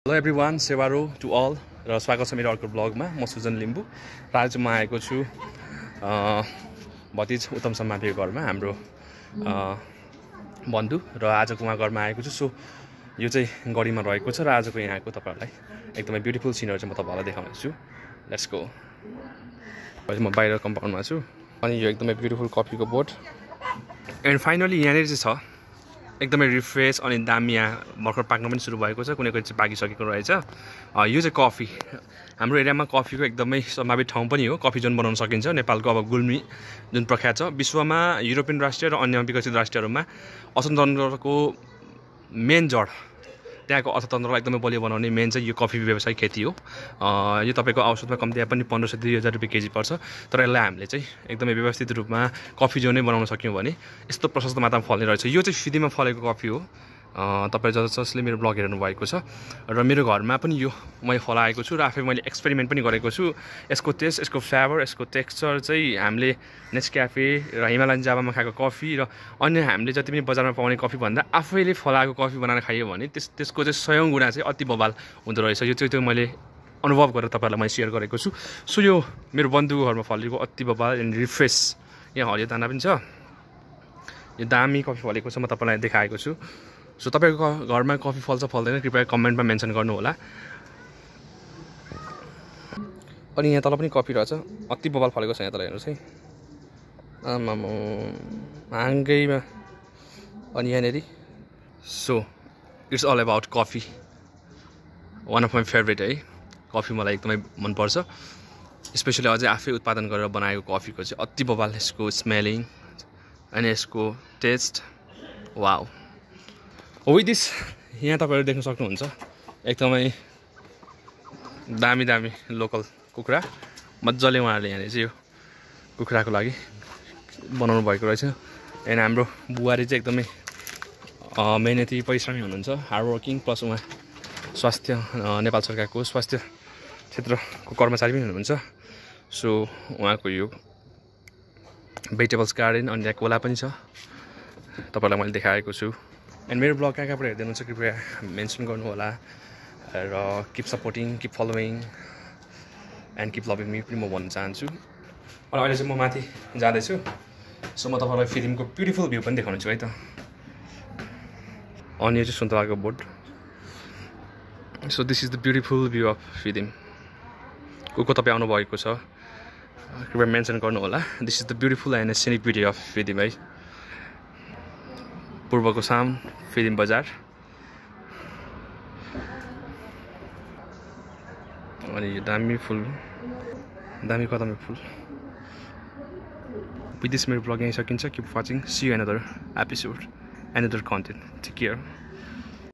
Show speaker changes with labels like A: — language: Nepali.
A: हेलो एभ्रिवान, सेवारो टु अल र स्वागत छ मेरो अर्को ब्लगमा। म सुजन लिम्बू र आज म आएको छु भतिज उत्तम सम्मानको घरमा, हाम्रो बन्धु, र आजको उहाँ घरमा आएको छु। सो यो चाहिँ गढीमा रहेको छ र आजको यहाँको तपाईँहरूलाई एकदमै ब्युटिफुल सिनहरू चाहिँ म तपाईँहरूलाई देखाउने छु। Let's go. अहिले म बाहिर कम्पाउन्डमा छु अनि यो एकदमै ब्युटिफुल कफीको बोट एन्ड फाइनली यहाँनिर चाहिँ छ एकदमै रिफ्रेस अनि दामी। यहाँ भर्खर पाक्न पनि सुरु भएको छ, कुनै चाहिँ पाकिसकेको रहेछ। यो चाहिँ कफी, हाम्रो एरियामा कफीको एकदमै सम्भावित ठाउँ पनि हो। कफी जोन बनाउन सकिन्छ। नेपालको अब गुल्मी जुन प्रख्यात छ, विश्वमा युरोपियन राष्ट्र र अन्य विकसित राष्ट्रहरूमा अर्थतन्त्रको मेन जड, त्यहाँको अर्थतन्त्रलाई एकदमै बलियो बनाउने मेन चाहिँ यो कफी व्यवसाय खेती हो। यो तपाईँको औसतमा कम्ती पनि 1500-2000 रुपियाँ केजी पर्छ। तर यसलाई हामीले चाहिँ एकदमै व्यवस्थित रूपमा कफी जोनै बनाउन सक्यौँ भने यस्तो प्रशस्त मात्रामा फल्ने रहेछ। यो चाहिँ फिदीमा फलेको कफी हो। तपाईँ जसले मेरो ब्लग हेर्नु भएको छ र मेरो घरमा पनि यो मैले फलाएको छु र आफै मैले एक्सपेरिमेन्ट पनि गरेको छु। यसको टेस्ट, यसको फ्लेभर, यसको टेक्सचर चाहिँ हामीले नेस्क्याफे र हिमालयन जावामा खाएको कफी र अन्य हामीले जति पनि बजारमा पाउने कफी भन्दा आफैले फलाएको कफी बनाएर खाइयो भने त्यसको चाहिँ 100 गुणा चाहिँ अति बवाल हुँदो रहेछ। यो चाहिँ मैले अनुभव गरेर तपाईँहरूलाई मैले सेयर गरेको छु। सो यो मेरो बन्धुको घरमा फलेको अति बवाल एन्ड रिफ्रेस, यहाँ हरियो दाना पनि छ। यो दामी कफी फलेको छ, म तपाईँलाई देखाएको छु। सो तपाईँको घरमा कफी फल्छ फल्दैन कृपया कमेन्टमा मेन्सन गर्नु होला। अनि यहाँ तल पनि कफी रहेछ, अति बवाल फलेको छ यहाँ तल हेर्नुहोस् है। आमामा हाङ्गैमा। अनि यहाँनिर so it's all about coffee, one of my favourite है। कफी मलाई एकदमै मनपर्छ, स्पेसली अझै आफै उत्पादन गरेर बनाएको कफीको चाहिँ अति बवाल यसको स्मेलिङ अनि यसको टेस्ट। वाउ। विथ दिस यहाँ तपाईँहरू देख्न सक्नुहुन्छ एकदमै दामी दामी लोकल कुखुरा मजाले उहाँहरूले यहाँनिर चाहिँ यो कुखुराको लागि बनाउनु भएको रहेछ। एन्ड हाम्रो बुहारी चाहिँ एकदमै मेहनती परिश्रमी हुनुहुन्छ, हार्डवर्किङ, प्लस उहाँ स्वास्थ्य नेपाल सरकारको स्वास्थ्य क्षेत्रको कर्मचारी पनि हुनुहुन्छ। सो उहाँको यो भेजिटेबल्स गार्डन अनि यहाँ कोला पनि छ, तपाईँलाई मैले देखाएको छु। एन्ड मेरो ब्लग कहाँ कहाँबाट हेर्दै हुनुहुन्छ कृपया मेन्सन गर्नु होला र keep supporting, keep following and keep loving me पनि म भन्न चाहन्छु। अनि अहिले चाहिँ म माथि जाँदैछु। सो म तपाईँलाई फिल्मको ब्युटिफुल भ्यू पनि देखाउनेछु है त। अनि यो चाहिँ सुन्तलाको बोट। So this is the beautiful view of Phidim. को तपाईँ आउनुभएको छ कृपया मेन्सन गर्नु होला। This is the beautiful and scenic beauty of Phidim है। पूर्वको साम फिदिम बजार। अनि यो दामी फुल, दामी कदमी फुल। विथ दिस मेरो ब्लग यहीँ सकिन्छ। Keep watching, see you another episode, another content. Take care.